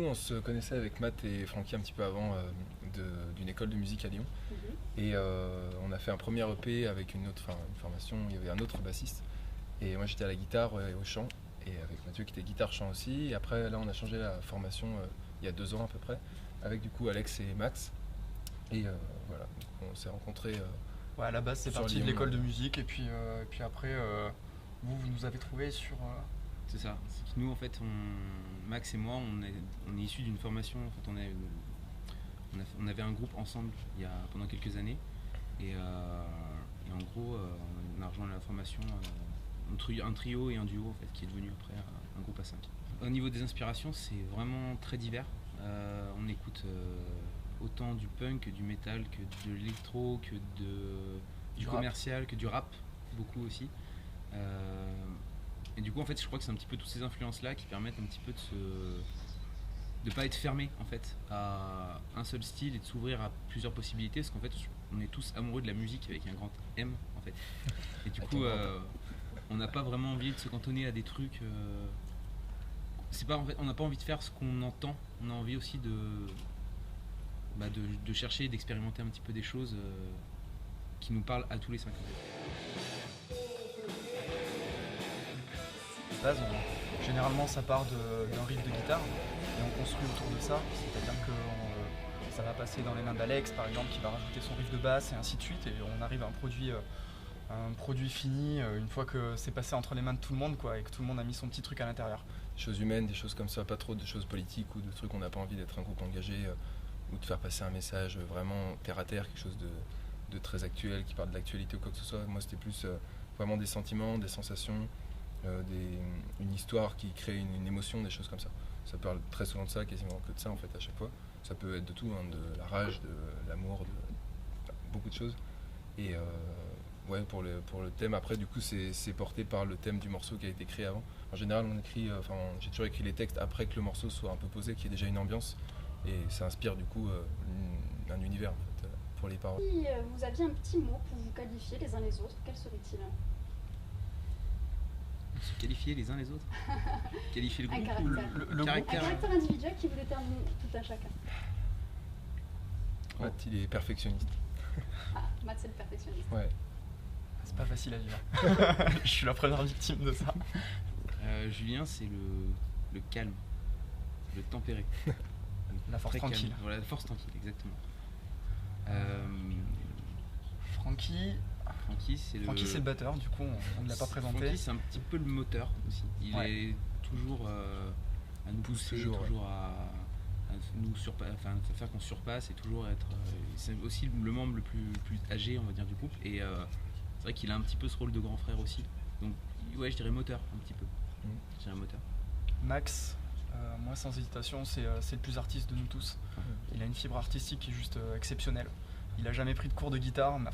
Nous, on se connaissait avec Matt et Francky un petit peu avant d'une école de musique à Lyon. Et on a fait un premier EP avec une formation, il y avait un autre bassiste. Et moi j'étais à la guitare et au chant. Et avec Mathieu qui était guitare-chant aussi. Et après là on a changé la formation il y a 2 ans à peu près. Avec du coup Alex et Max. Et voilà, donc on s'est rencontrés. Ouais, à la base c'est sur parti de Lyon, l'école de musique et puis après vous nous avez trouvé sur... C'est ça. C'est que nous, en fait, Max et moi, on est issus d'une formation. En fait, on avait un groupe ensemble pendant quelques années. Et en gros, on a rejoint la formation, un trio et un duo, en fait, qui est devenu après un groupe à 5. Au niveau des inspirations, c'est vraiment très divers. On écoute autant du punk que du metal, que de l'électro, que du commercial, que du rap, beaucoup aussi. Et du coup, en fait, je crois que c'est un petit peu toutes ces influences-là qui permettent un petit peu de pas être fermé en fait à un seul style et de s'ouvrir à plusieurs possibilités, parce qu'en fait, on est tous amoureux de la musique avec un grand M en fait. Et du coup, on n'a pas vraiment envie de se cantonner à des trucs. C'est pas en fait, on n'a pas envie de faire ce qu'on entend. On a envie aussi de chercher, d'expérimenter un petit peu des choses qui nous parlent à tous les 5 ans. Base, généralement ça part d'un riff de guitare et on construit autour de ça, c'est-à-dire que ça va passer dans les mains d'Alex par exemple qui va rajouter son riff de basse et ainsi de suite et on arrive à un produit fini une fois que c'est passé entre les mains de tout le monde quoi, et que tout le monde a mis son petit truc à l'intérieur. Des choses humaines, des choses comme ça, pas trop de choses politiques ou de trucs on n'a pas envie d'être un groupe engagé ou de faire passer un message vraiment terre à terre, quelque chose de très actuel qui parle de l'actualité ou quoi que ce soit. Moi c'était plus vraiment des sentiments, des sensations. Une histoire qui crée une émotion, des choses comme ça. Ça parle très souvent de ça, quasiment que de ça en fait à chaque fois. Ça peut être de tout, hein, de la rage, de l'amour, beaucoup de choses. Et ouais, pour le thème, après du coup c'est porté par le thème du morceau qui a été créé avant. En général j'ai toujours écrit les textes après que le morceau soit un peu posé, qu'il y ait déjà une ambiance. Et ça inspire du coup un univers en fait, pour les paroles. Si vous aviez un petit mot pour vous qualifier les uns les autres, quel serait-il ? Se qualifier les uns les autres. Qualifier le Un groupe caractère. ou le Un caractère. caractère individuel qui vous détermine tout un chacun. Matt, il est perfectionniste. Ah, Matt c'est le perfectionniste. Ouais. C'est pas facile à dire. Je suis la première victime de ça. Julien, c'est le calme, le tempéré. La force Très tranquille. calme. Voilà, la force tranquille, exactement. Francky, C'est le batteur, du coup on ne l'a pas présenté. Francky, c'est un petit peu le moteur aussi. Il est toujours à nous pousser, toujours, toujours à nous à faire qu'on surpasse et toujours être. C'est aussi le membre le plus âgé, on va dire, du groupe. Et c'est vrai qu'il a un petit peu ce rôle de grand frère aussi. Donc, ouais, je dirais moteur un petit peu. Je dirais moteur. Max, moi sans hésitation, c'est le plus artiste de nous tous. Il a une fibre artistique qui est juste exceptionnelle. Il a jamais pris de cours de guitare, mais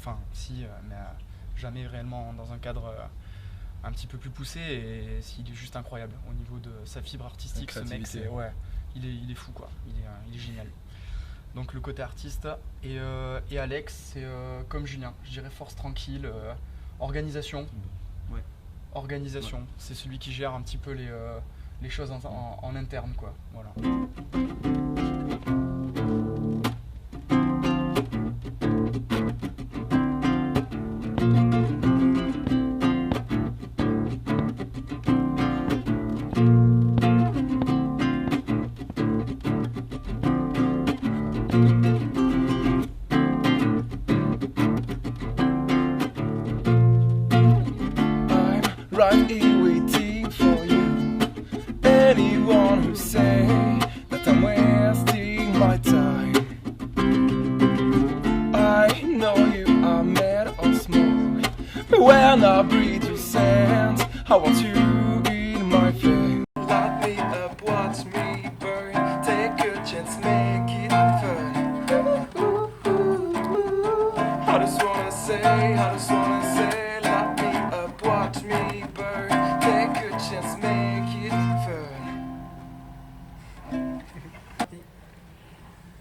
jamais réellement dans un cadre un petit peu plus poussé, et il est juste incroyable au niveau de sa fibre artistique. Ce mec, il est fou quoi, il est génial. Donc le côté artiste et Alex, c'est comme Julien, je dirais force tranquille, organisation. Ouais. Organisation, c'est celui qui gère un petit peu les choses en interne quoi. Voilà. Right here waiting for you. Anyone who say that I'm wasting my time. I know you are made of smoke, but when I breathe your scent, I want you in my flame. Light me up, watch me burn. Take a chance, make it fun. I just wanna say, light me up, watch me burn. Take a chance, make it fun.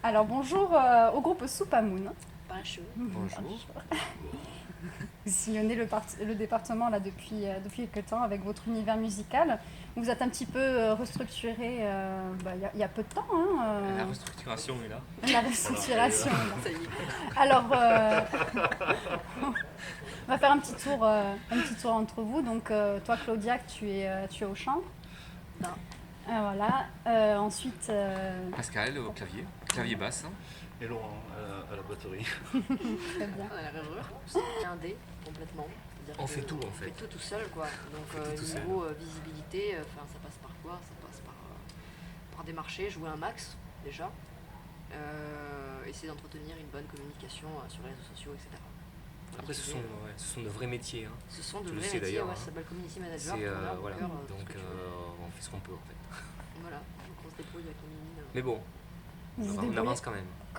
Alors bonjour au groupe Soupamoun. Bonjour. Bonjour. Vous sillonnez le département là depuis quelques temps avec votre univers musical. Vous êtes un petit peu restructuré il y a peu de temps. La restructuration est là. La restructuration. Voilà, ça y est. Alors, on va faire un petit tour entre vous. Donc, toi, Claudia, tu es au chant. Non. Voilà. Ensuite. Pascal au clavier basse. Et Laurent à la batterie. Très bien. À la rêveur. C'est un dé complètement. C'est-à-dire On que fait tout en On fait. fait tout seul quoi. Donc fait tout seul. niveau visibilité, ça passe par quoi? Ça passe par des marchés, jouer un max déjà. Essayer d'entretenir une bonne communication sur les réseaux sociaux, etc. Après, ce sont de vrais métiers. Hein. Ce sont de Tu le vrais sais métiers, d'ailleurs, ouais, hein. ça s'appelle community manager. C'est tourneur, voilà. booker, tout ce Donc que tu veux. on fait ce qu'on peut en fait. Voilà, donc on se débrouille avec les minimes. Mais bon, Vous vous on débrouillez avance quand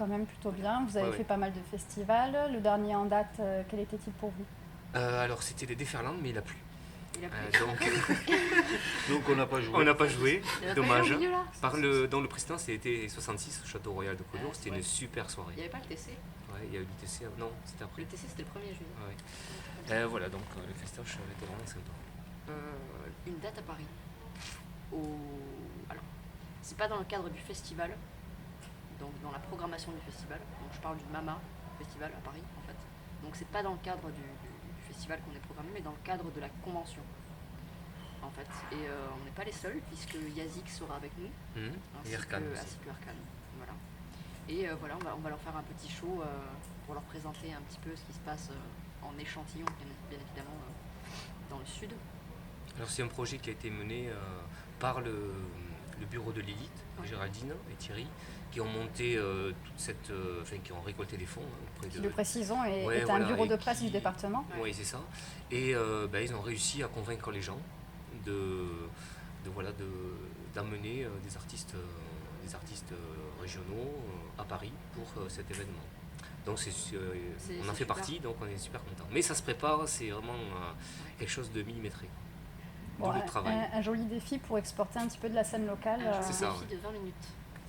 même. plutôt bien. Vous avez Ouais, fait pas mal de festivals. Le dernier en date, quel était-il pour vous? Alors c'était les Déferlantes, mais il a plu. Il a plu. Donc on n'a pas joué. On n'a pas joué, Il y en a pas dommage. eu au milieu, là Dans le précédent, c'était 66 au Château Royal de Collioure, c'était ouais. une super soirée. Il n'y avait pas le TC. Ouais, il y a eu du TC, non, c'était après. Le TC c'était le 1er juillet. Ouais. Voilà, donc le festoche était vraiment sympa. Une date à Paris. Alors, c'est pas dans le cadre du festival, donc dans la programmation du festival. Donc je parle du Mama Festival à Paris en fait. Donc c'est pas dans le cadre du festival qu'on est programmé, mais dans le cadre de la convention en fait. Et on n'est pas les seuls puisque Yazik sera avec nous, Et Erkan aussi. ainsi que Erkan. Voilà. Et voilà, on va leur faire un petit show pour leur présenter un petit peu ce qui se passe en échantillon, bien évidemment, dans le sud. Alors c'est un projet qui a été mené par le bureau de Lilith, Ouais. Géraldine et Thierry, qui ont monté qui ont récolté des fonds auprès Qui, de. le précisons, est Ouais, un voilà, bureau et de presse qui- du département. Oui, c'est ça. Et ils ont réussi à convaincre les gens d'amener des artistes régionaux à Paris pour cet événement. Donc on en fait super. partie, donc on est super content. Mais ça se prépare, c'est vraiment quelque chose de millimétré. Bon, Beaucoup de travail. un joli défi pour exporter un petit peu de la scène locale. C'est ça, Un défi de 20 minutes.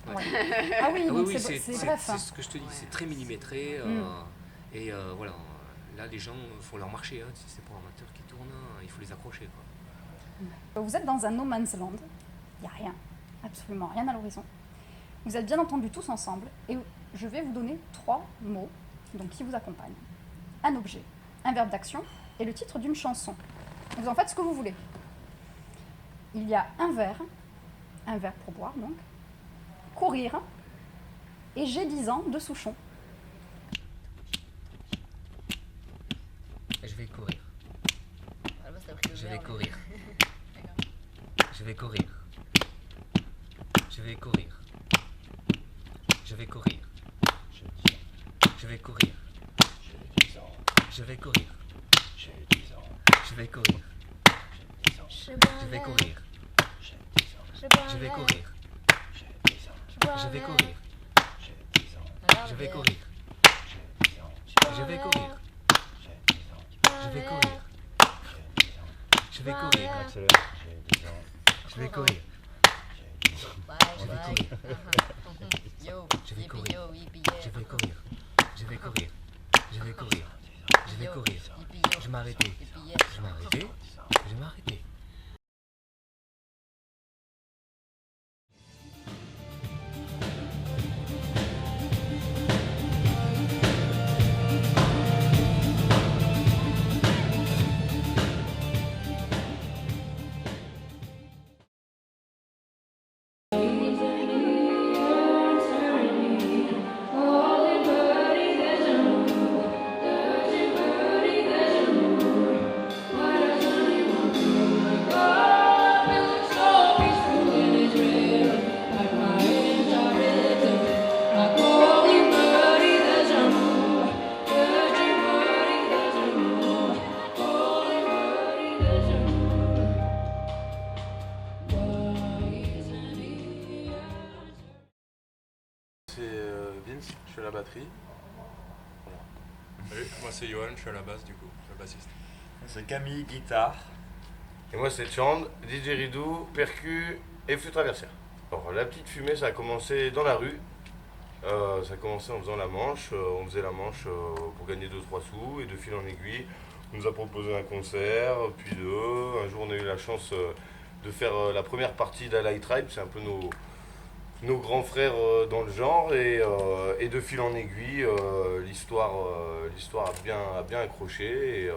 Ouais. Ouais. Ah oui, Ah donc oui, c'est bref. hein. c'est ce que je te dis, Ouais. c'est très millimétré. Mm. Et voilà, là les gens font leur marché. Hein. Si c'est pour amateurs qui tournent, il faut les accrocher. Quoi. Vous êtes dans un no man's land. Il n'y a rien, absolument rien à l'horizon. Vous êtes bien entendu tous ensemble et je vais vous donner 3 mots donc, qui vous accompagnent. Un objet, un verbe d'action et le titre d'une chanson. Vous en faites ce que vous voulez. Il y a un verre pour boire donc, courir et j'ai 10 ans de Souchon. Je vais courir. Ah bah, ça a pris le Je verre, vais là. courir. Je vais courir. Je vais courir. Je vais courir. Je vais courir. Je vais courir. Je vais courir. Je vais courir. Je vais courir. Je vais courir. Je vais courir. Je vais courir. Je vais courir. Je vais courir. Je vais courir. Je vais courir. Yo, Je vais yippee courir. yo, yippee yeah. Je vais courir. Je vais courir. Je vais courir. Je vais courir. Yippee yo, Je vais m'arrêter. yippee yeah. Je vais m'arrêter. Je vais m'arrêter. C'est Vince, je suis à la batterie. Salut, moi c'est Johan, je suis à la basse du coup, je suis le bassiste. C'est Camille, guitare. Et moi c'est Chand, DJ Ridou, percu et flûte traversière. Alors la petite fumée ça a commencé dans la rue. Ça a commencé en faisant la manche. On faisait la manche pour gagner 2-3 sous et de fil en aiguille, nous a proposé un concert, puis deux. Un jour, on a eu la chance de faire la première partie d'Alai Tribe. C'est un peu nos grands frères dans le genre. Et de fil en aiguille, l'histoire a bien accroché.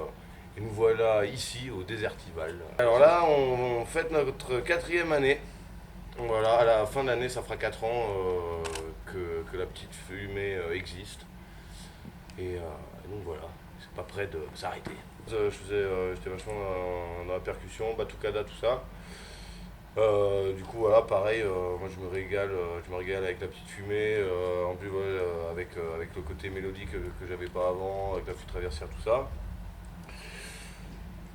Et nous voilà ici, au Désertival. Alors là, on fête notre 4e année. Voilà, à la fin de l'année, ça fera 4 ans que la petite fumée existe. Et donc voilà, c'est pas prêt de s'arrêter. J'étais vachement dans la percussion, batucada, tout ça. Du coup voilà, pareil, moi je me régale avec la petite fumée, en plus avec le côté mélodique que j'avais pas avant, avec la flûte traversière, tout ça.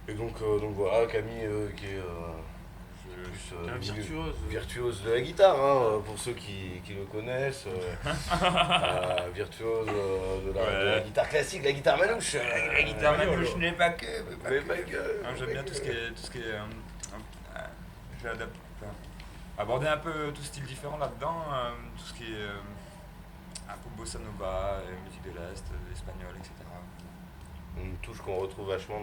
Et donc voilà, Camille qui est virtuose de la guitare, hein, pour ceux qui le connaissent, virtuose de la guitare classique, la guitare manouche. La guitare manouche n'est pas que. J'aime bien tout ce qui est je vais aborder un peu tout style différent là-dedans, tout ce qui est un peu bossa nova, musique de l'Est, espagnol, etc. Une touche qu'on retrouve vachement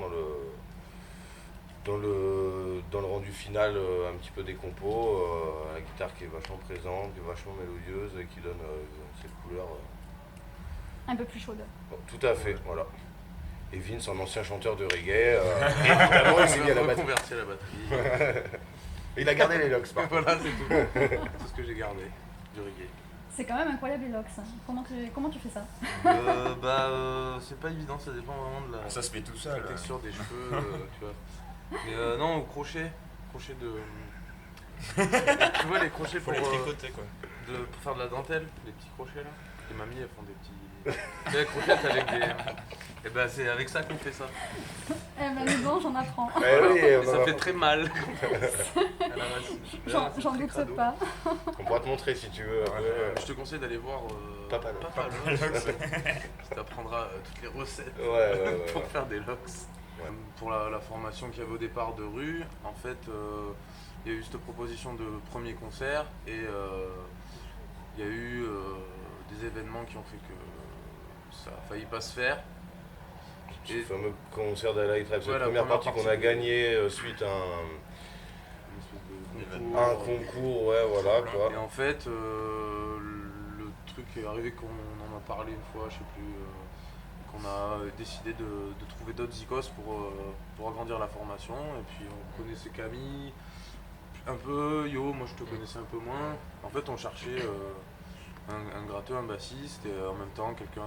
dans le rendu final, un petit peu des compos, la guitare qui est vachement présente, qui est vachement mélodieuse et qui donne cette couleur. Un peu plus chaude. Bon, tout à fait, voilà. Et Vince, un ancien chanteur de reggae, évidemment, il s'est mis à la batterie. Converti à la batterie. Et il a gardé les locks, par contre. Voilà, c'est tout. Tout ce que j'ai gardé du reggae. C'est quand même incroyable les locks. Comment tu fais ça? C'est pas évident, ça dépend vraiment de Ça se fait tout seul. la texture des cheveux, tu vois. Mais non, au crochet de... tu vois les crochets Faut pour, les tricoter quoi. pour faire de la dentelle, les petits crochets là. Les mamies elles font des petits... Les crochettes avec des... Et ben c'est avec ça qu'on fait ça. Eh ben dis donc, j'en apprends. Oui, Ça fait très mal. J'en doute pas. On pourra te montrer si tu veux. Je te conseille d'aller voir Papa Locks. Ça t'apprendra toutes les recettes pour faire des locks. Ouais. Pour la formation qu'il y avait au départ de rue, en fait, il y a eu cette proposition de premier concert et il y a eu des événements qui ont fait que ça a failli pas se faire. Le fameux concert d'Alai Tribe, c'est Ouais, la première partie qu'on a gagnée suite à un concours, ouais, voilà quoi. Et en fait, le truc est arrivé qu'on en a parlé une fois, je sais plus, qu'on a décidé de trouver d'autres zikos pour agrandir la formation. Et puis on connaissait Camille, un peu Yo, moi je te connaissais un peu moins. En fait, on cherchait un gratteux, un bassiste et en même temps quelqu'un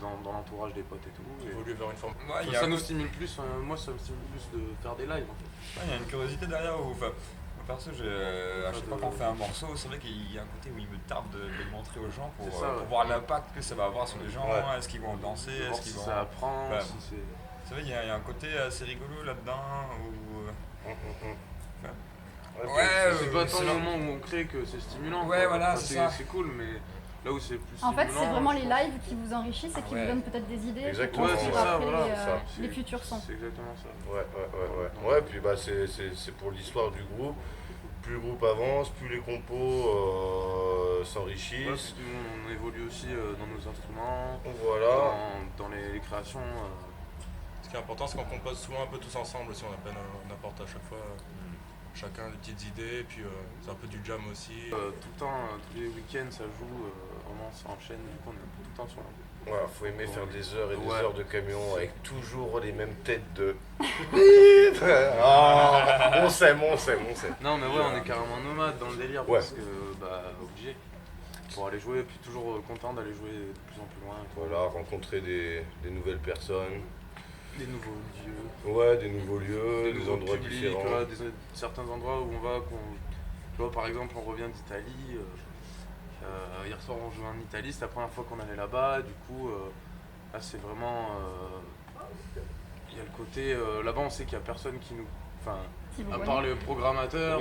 dans l'entourage des potes et tout. Il vaut mieux vers une forme. Ça nous stimule plus, moi ça me stimule plus de faire des lives en fait. Il y a une curiosité derrière où, perso, à chaque fois qu'on fait un morceau, c'est vrai qu'il y a un côté où il me tarde de le montrer aux gens pour voir l'impact que ça va avoir sur les gens. Ouais. Est-ce qu'ils vont danser, est-ce qu'ils vont... ça apprend, bah, si c'est... C'est vrai, il y a un côté assez rigolo là-dedans où... c'est pas tant le moment où on crée que c'est stimulant. Ouais, voilà, c'est ça. C'est cool, mais là où c'est plus En stimulant... fait, c'est vraiment les lives qui vous enrichissent et qui vous donnent peut-être des idées. Exactement, pour c'est construire ça, après voilà, les futurs sons. C'est exactement ça. Ouais, puis bah c'est pour l'histoire du groupe. Plus le groupe avance, plus les compos s'enrichissent. Plus on évolue aussi dans nos instruments, voilà. dans les créations. Ce qui est important, c'est qu'on compose souvent un peu tous ensemble aussi, on apporte à chaque fois chacun des petites idées, et puis c'est un peu du jam aussi. Tout le temps, tous les week-ends ça joue, vraiment ça enchaîne, du coup on est tout le temps sur la route. Voilà, faut aimer faire des heures et des heures de camion avec toujours les mêmes têtes de... on s'aime. Non mais ouais, on est carrément nomades dans le délire parce que, obligé. Pour aller jouer, puis toujours content d'aller jouer de plus en plus loin. Voilà, rencontrer des nouvelles personnes. Des nouveaux lieux. Ouais, des nouveaux lieux, des endroits publics, différents. Voilà, certains endroits où on va, tu vois, par exemple, on revient d'Italie. Hier soir, on jouait en Italie, c'était la première fois qu'on allait là-bas. Du coup, là, c'est vraiment. Il y a le côté. Là-bas, on sait qu'il n'y a personne qui nous. Enfin, à part le programmateur,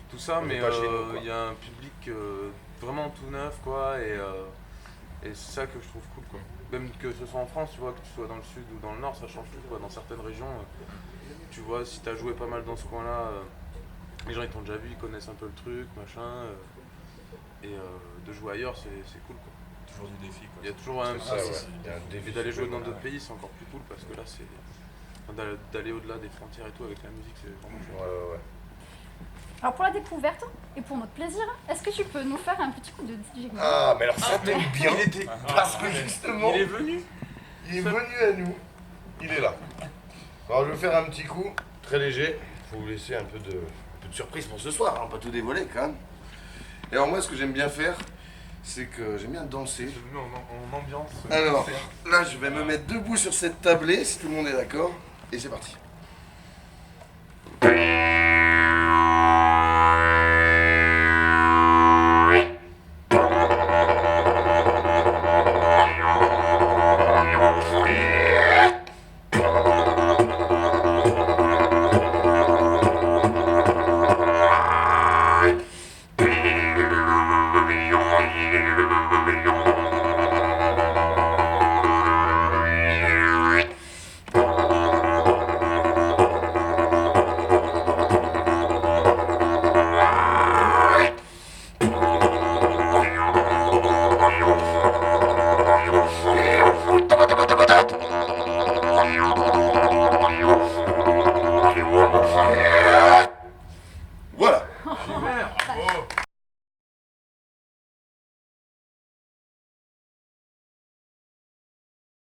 tout ça, mais il y a un public vraiment tout neuf, quoi. Et c'est ça que je trouve cool, quoi. Même que ce soit en France, tu vois, que tu sois dans le sud ou dans le nord, ça change tout, quoi. Dans certaines régions, tu vois, si tu as joué pas mal dans ce coin-là, les gens ils t'ont déjà vu, ils connaissent un peu le truc, machin. Et de jouer ailleurs, c'est cool, quoi. Toujours du défi, quoi. Il y a toujours un défi d'aller jouer dans d'autres pays, c'est encore plus cool parce que là, d'aller au-delà des frontières et tout avec la musique, c'est vraiment chouette. Ouais. Alors pour la découverte et pour notre plaisir, est-ce que tu peux nous faire un petit coup de DJ? Ah, mais alors ça tombe bien, parce que justement, Il est venu à nous, il est là. Alors je vais faire un petit coup, très léger, faut vous laisser un peu de surprise pour ce soir, hein, pas tout dévoiler quand même. Et alors moi ce que j'aime bien faire, c'est que j'aime bien danser. Je me mets en ambiance. Alors là je vais me mettre debout sur cette tablée, si tout le monde est d'accord, et c'est parti. Voilà.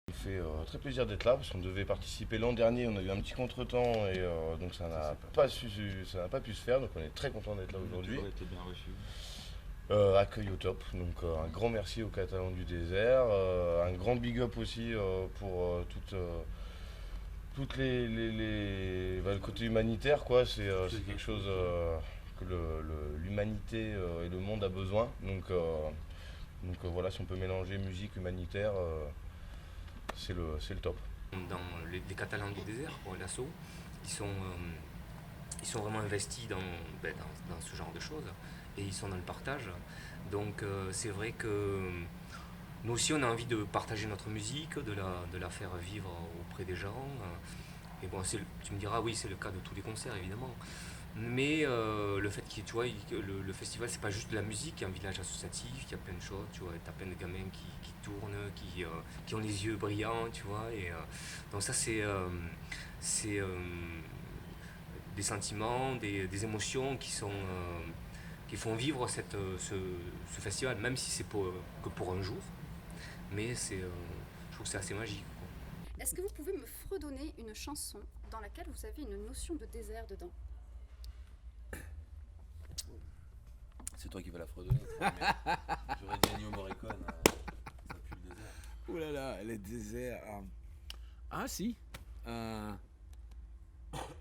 Il fait très plaisir d'être là parce qu'on devait participer l'an dernier, on a eu un petit contretemps et donc ça n'a pas pu se faire, donc on est très content d'être là aujourd'hui. On a été bien reçus. Accueil au top, donc un grand merci aux Catalans du désert, un grand big up aussi pour toutes le côté humanitaire quoi, c'est quelque chose que l'humanité et le monde a besoin, donc voilà, si on peut mélanger musique humanitaire, c'est le top. Dans les Catalans du désert, pour l'assaut, ils sont vraiment investis dans ce genre de choses et ils sont dans le partage. Donc c'est vrai que nous aussi on a envie de partager notre musique, de la faire vivre auprès des gens. Et bon, tu me diras oui, c'est le cas de tous les concerts évidemment. Mais le fait que tu vois, le festival c'est pas juste de la musique, il y a un village associatif, il y a plein de choses, tu vois, t'as plein de gamins qui tournent, qui ont les yeux brillants, tu vois, et donc ça c'est des sentiments, des émotions qui font vivre ce festival, même si c'est que pour un jour, mais je trouve que c'est assez magique. Est-ce que vous pouvez me fredonner une chanson dans laquelle vous avez une notion de désert dedans? C'est toi qui vas la fredonner. J'aurais dit Ennio Morricone, ça pue le désert. Ouh là là, le désert. Ah si.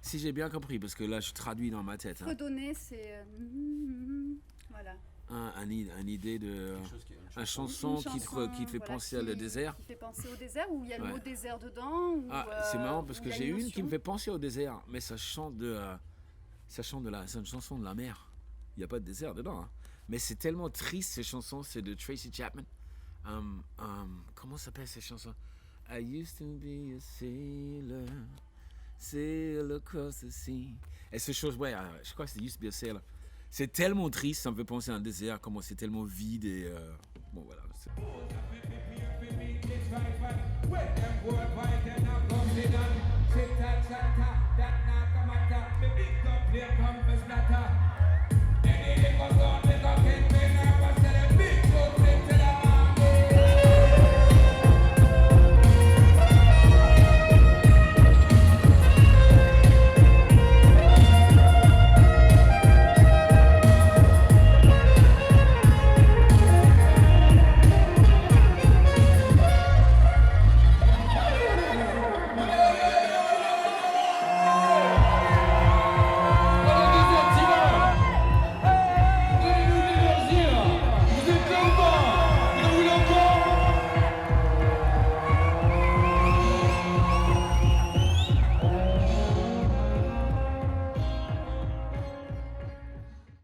Si j'ai bien compris, parce que là je traduis dans ma tête. Fredonner, c'est... voilà. Une idée de... Une chanson qui te fait penser à le désert. Qui fait penser au désert, où il y a le mot désert dedans. C'est marrant parce que j'ai une qui me fait penser au désert, mais ça chante c'est une chanson de la mer. Il n'y a pas de désert dedans, hein. Mais c'est tellement triste ces chansons, c'est de Tracy Chapman. Comment s'appelle cette chanson? I used to be a sailor across the sea. Et ces choses, je crois que c'est Used to be a sailor. C'est tellement triste, ça me fait penser à un désert, comment c'est tellement vide et bon voilà. Sit-a-cha-ta, that not a matter. Me big up, here comes the splatter.